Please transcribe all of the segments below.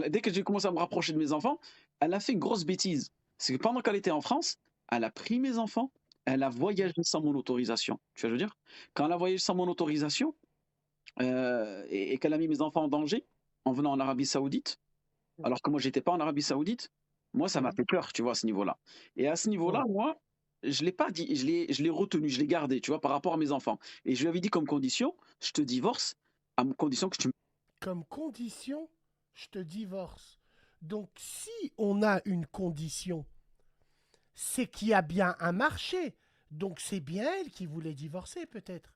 dès que j'ai commencé à me rapprocher de mes enfants, elle a fait une grosse bêtise. C'est que pendant qu'elle était en France, elle a pris mes enfants, elle a voyagé sans mon autorisation. Tu vois ce que je veux dire? Quand elle a voyagé sans mon autorisation, et qu'elle a mis mes enfants en danger en venant en Arabie Saoudite, alors que moi j'étais pas en Arabie Saoudite, moi ça m'a Mhm. fait peur, tu vois, à ce niveau-là. Et à ce niveau-là, Ouais. moi, je l'ai pas dit, je l'ai retenu, je l'ai gardé, tu vois, par rapport à mes enfants. Et je lui avais dit comme condition, je te divorce à condition que tu me... Comme condition, je te divorce. Donc, si on a une condition, c'est qu'il y a bien un marché. Donc, c'est bien elle qui voulait divorcer, peut-être.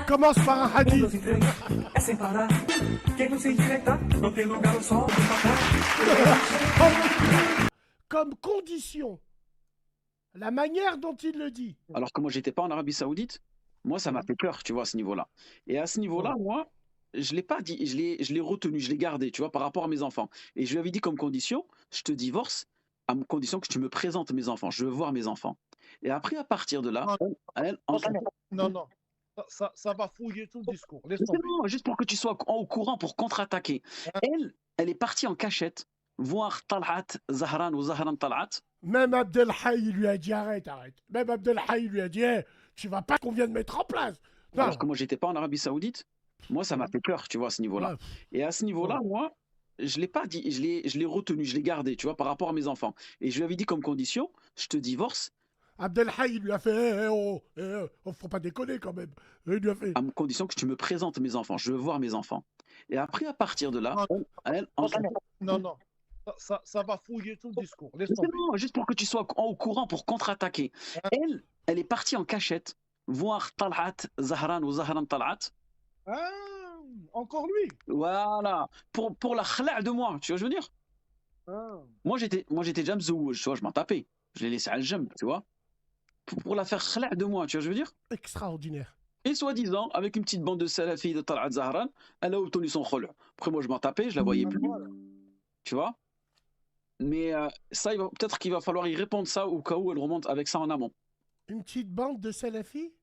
Commence par un hadith. É sem parar. Quem não se endireitar, não tem lugar no sol. Comme condition, la manière dont il le dit. Alors que moi j'étais pas en Arabie Saoudite, moi ça m'a Mhm. fait peur, tu vois, à ce niveau-là. Et à ce niveau-là, Ouais. moi, je l'ai pas dit, je l'ai retenu, je l'ai gardé, tu vois, par rapport à mes enfants. Et je lui avais dit comme condition, je te divorce à condition que tu me présentes mes enfants. Je veux voir mes enfants. Et après, à partir de là, Non, elle, non, non, non. Ça va fouiller tout le discours. Laisse c'est tomber. bon, juste pour que tu sois au courant pour contre-attaquer. Hein? Elle est partie en cachette voir Talhat Zahran ou Zahran Talhat. Même Abdelhaï il lui a dit arrête, arrête. Même Abdelhaï il lui a dit hey, tu vas pas qu'on vient de mettre en place. Alors que Non. moi, j'étais pas en Arabie Saoudite. Moi, ça m'a Mhm. fait peur, tu vois, à ce niveau-là. Ouais. Et à ce niveau-là, Ouais. moi, je l'ai pas dit, je l'ai retenu, je l'ai gardé, tu vois, par rapport à mes enfants. Et je lui avais dit comme condition, je te divorce Abdelhaï il lui a fait oh, faut pas déconner quand même. Il lui a fait à condition que tu me présentes mes enfants. Je veux voir mes enfants. Et après, à partir de là, Non, elle, non, non. Ça va fouiller tout le discours. Laisse c'est tomber. bon, juste pour que tu sois au courant pour contre-attaquer. Hein? Elle est partie en cachette voir Talhat Zahran ou Zahran Talhat. Ah, encore lui. Voilà, pour la khla' de moi, tu vois ce que je veux dire? Ah. Moi j'étais déjà mzouj, tu vois, je m'en tapais. Je l'ai laissé à jambe, tu vois, pour la faire khla' de moi, tu vois ce que je veux dire? extraordinaire. Et soi-disant, avec une petite bande de salafis de Tal'at Zahran, elle a obtenu son khol'. Après moi je m'en tapais, je la voyais plus, Voilà. tu vois. Mais ça, peut-être qu'il va falloir y répondre ça au cas où elle remonte avec ça en amont. Une petite bande de salafis.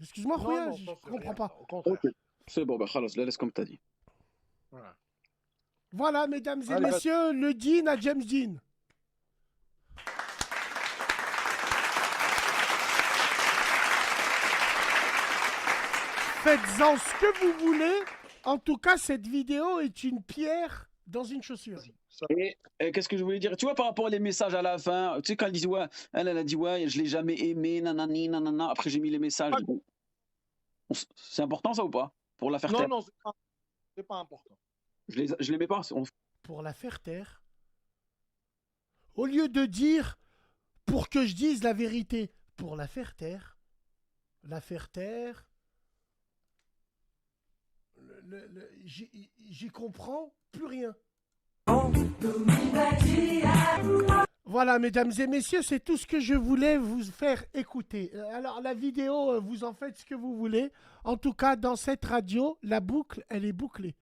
Excuse-moi, Non, Khouya, non, je ça c'est comprends rien. pas. Au Ok, contraire. c'est bon, bah khalas, la laisse comme t'as dit. Voilà. Voilà, mesdames et Allez, messieurs, le Dean à James Dean. Faites-en ce que vous voulez. En tout cas, cette vidéo est une pierre dans une chaussure. ça- Et qu'est-ce que je voulais dire? Tu vois, par rapport aux messages à la fin, tu sais, quand elle dit, ouais, elle a dit, ouais, je l'ai jamais aimé, nanani, nanana. Après, j'ai mis les messages. Bon, c'est important ça ou pas? Pour la faire Non, taire. non, c'est pas important. Je l'aimais pas. Pour la faire taire. Au lieu de dire pour que je dise la vérité, pour la faire taire. La faire taire. J'y comprends plus rien. Voilà, mesdames et messieurs, c'est tout ce que je voulais vous faire écouter. Alors, la vidéo, vous en faites ce que vous voulez. En tout cas, dans cette radio, la boucle, elle est bouclée.